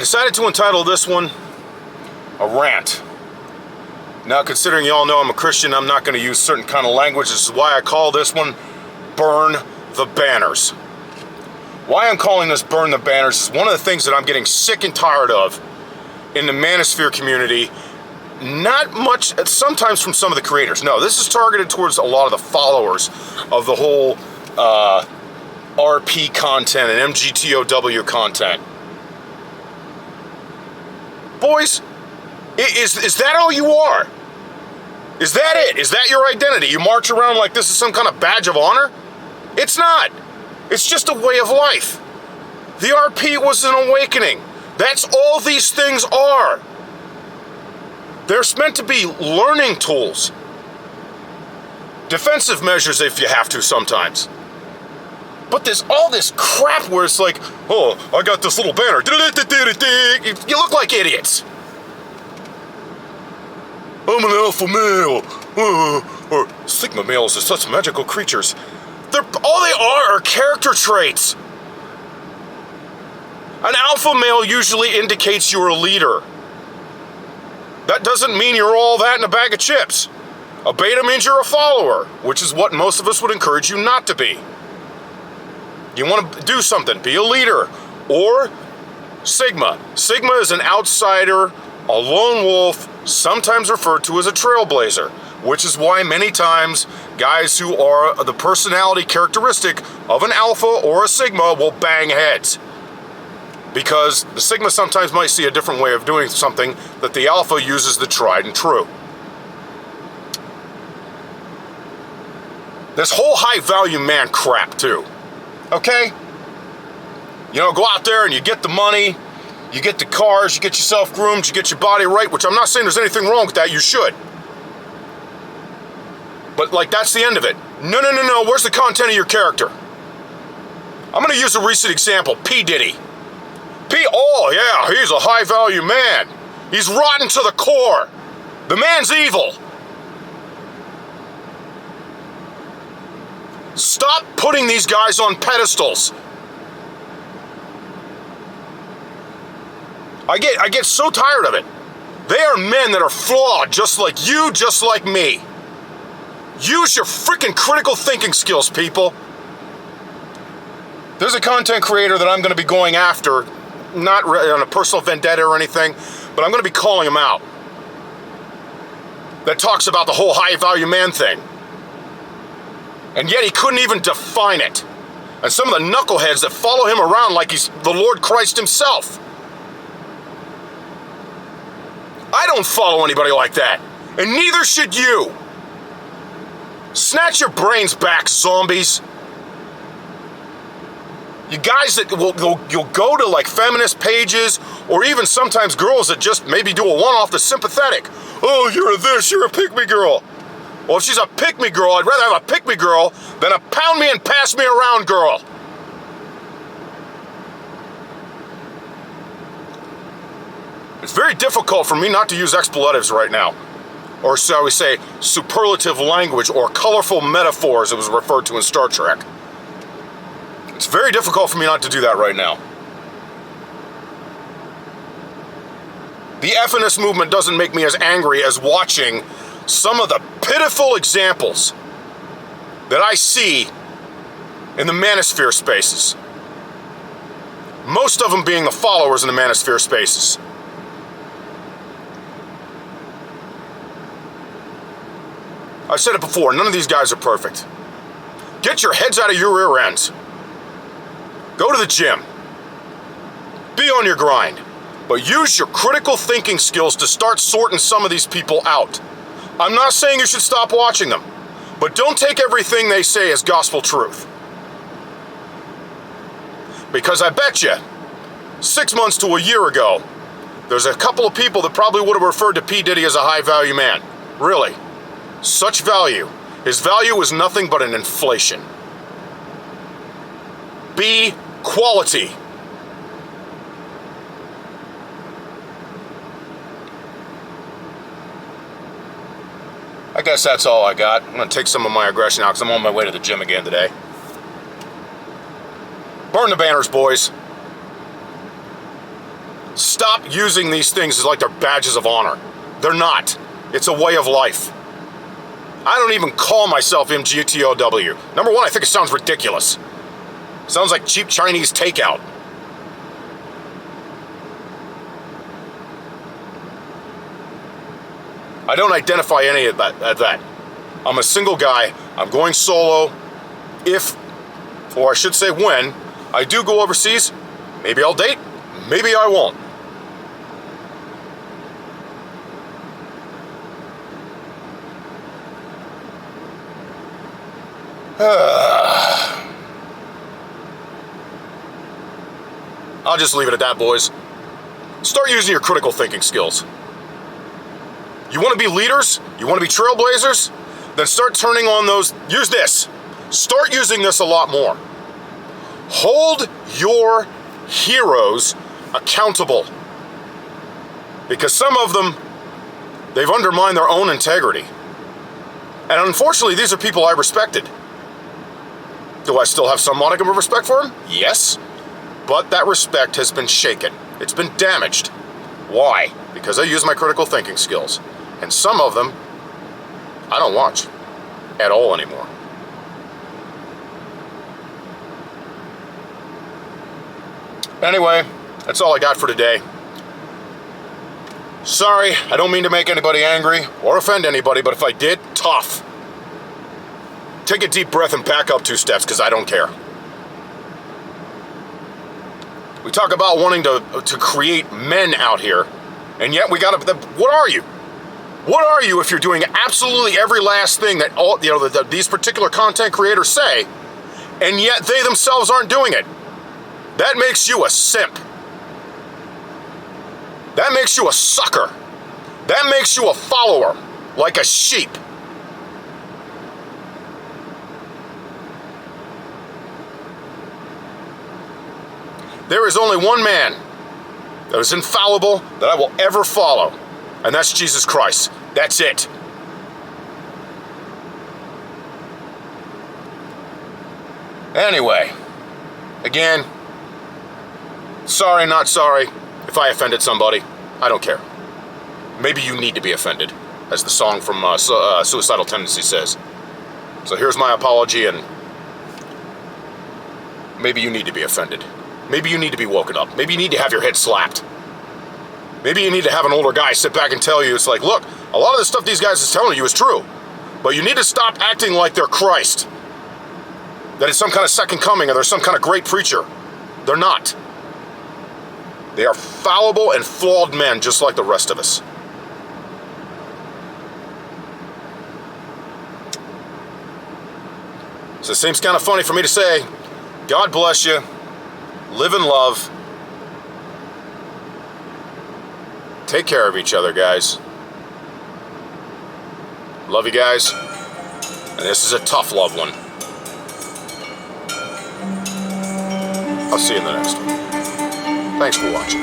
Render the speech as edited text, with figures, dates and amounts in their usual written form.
decided to entitle this one a rant. Now, considering you all know I'm a Christian, I'm not going to use certain kind of language. This is why I call this one Burn the Banners. Why I'm calling this Burn the Banners is one of the things that I'm getting sick and tired of in the manosphere community. Not much, sometimes from some of the creators. No, this is targeted towards a lot of the followers of the whole RP content and MGTOW content. Boys, is that all you are? Is that it? Is that your identity? You march around like this is some kind of badge of honor? It's not. It's just a way of life. The RP was an awakening. That's all these things are. They're meant to be learning tools. Defensive measures if you have to sometimes. But there's all this crap where it's like, oh, I got this little banner. You look like idiots. I'm an alpha male. Or sigma males are such magical creatures. All they are character traits. An alpha male usually indicates you're a leader. That doesn't mean you're all that in a bag of chips. A beta means you're a follower, which is what most of us would encourage you not to be. You want to do something, be a leader. Or sigma. Sigma is an outsider, a lone wolf, sometimes referred to as a trailblazer, which is why many times guys who are the personality characteristic of an alpha or a sigma will bang heads. Because the sigma sometimes might see a different way of doing something that the alpha uses the tried and true. This whole high value man crap too. Okay? You know, go out there and you get the money, you get the cars, you get yourself groomed, you get your body right, which I'm not saying there's anything wrong with that, you should. But like that's the end of it. No, where's the content of your character? I'm gonna use a recent example, P. Diddy. Oh yeah, he's a high value man. He's rotten to the core. The man's evil. Stop putting these guys on pedestals. I get so tired of it. They are men that are flawed, just like you, just like me. Use your freaking critical thinking skills, people. There's a content creator that I'm going to be going after, not on a personal vendetta or anything, but I'm going to be calling him out. That talks about the whole high value man thing. And yet he couldn't even define it. And some of the knuckleheads that follow him around like he's the Lord Christ himself. I don't follow anybody like that. And neither should you. Snatch your brains back, zombies. You guys that you'll go to like feminist pages, or even sometimes girls that just maybe do a one-off that's sympathetic. Oh, you're a this, you're a pick-me girl. Well, if she's a pick-me girl, I'd rather have a pick-me girl than a pound me and pass me around girl. It's very difficult for me not to use expletives right now. Or shall we say, superlative language or colorful metaphors, it was referred to in Star Trek. It's very difficult for me not to do that right now. The FNS movement doesn't make me as angry as watching some of the pitiful examples that I see in the manosphere spaces. Most of them being the followers in the manosphere spaces. I've said it before, none of these guys are perfect. Get your heads out of your rear ends. Go to the gym. Be on your grind. But use your critical thinking skills to start sorting some of these people out. I'm not saying you should stop watching them, but don't take everything they say as gospel truth. Because I bet you, 6 months to a year ago, there's a couple of people that probably would have referred to P. Diddy as a high value man. Really. Such value. His value is nothing but an inflation. B. Quality. I guess that's all I got. I'm going to take some of my aggression out because I'm on my way to the gym again today. Burn the banners, boys. Stop using these things as like they're badges of honor. They're not. It's a way of life. I don't even call myself MGTOW. Number one, I think it sounds ridiculous. Sounds like cheap Chinese takeout. I don't identify any of that. I'm a single guy. I'm going solo. If, or I should say when, I do go overseas, maybe I'll date, maybe I won't. I'll just leave it at that, boys. Start using your critical thinking skills. You want to be leaders? You want to be trailblazers? Then start turning on those. Use this. Start using this a lot more. Hold your heroes accountable. Because some of them, they've undermined their own integrity. And unfortunately, these are people I respected. Do I still have some modicum of respect for them? Yes. But that respect has been shaken. It's been damaged. Why? Because I use my critical thinking skills. And some of them, I don't watch at all anymore. Anyway, that's all I got for today. Sorry, I don't mean to make anybody angry or offend anybody, but if I did, tough. Take a deep breath and back up 2 steps, because I don't care. We talk about wanting to create men out here, and yet we gotta, what are you? What are you if you're doing absolutely every last thing that all, these particular content creators say, and yet they themselves aren't doing it? That makes you a simp. That makes you a sucker. That makes you a follower, like a sheep. There is only one man that is infallible that I will ever follow, and that's Jesus Christ. That's it. Anyway, again, sorry, not sorry if I offended somebody. I don't care. Maybe you need to be offended, as the song from Suicidal Tendency says. So here's my apology, and maybe you need to be offended. Maybe you need to be woken up. Maybe you need to have your head slapped. Maybe you need to have an older guy sit back and tell you, it's like, look, a lot of the stuff these guys is telling you is true, but you need to stop acting like they're Christ. That it's some kind of second coming or they're some kind of great preacher. They're not. They are fallible and flawed men just like the rest of us. So it seems kind of funny for me to say, God bless you, live in love, take care of each other, guys. Love you guys, and this is a tough love one. I'll see you in the next one. Thanks for watching.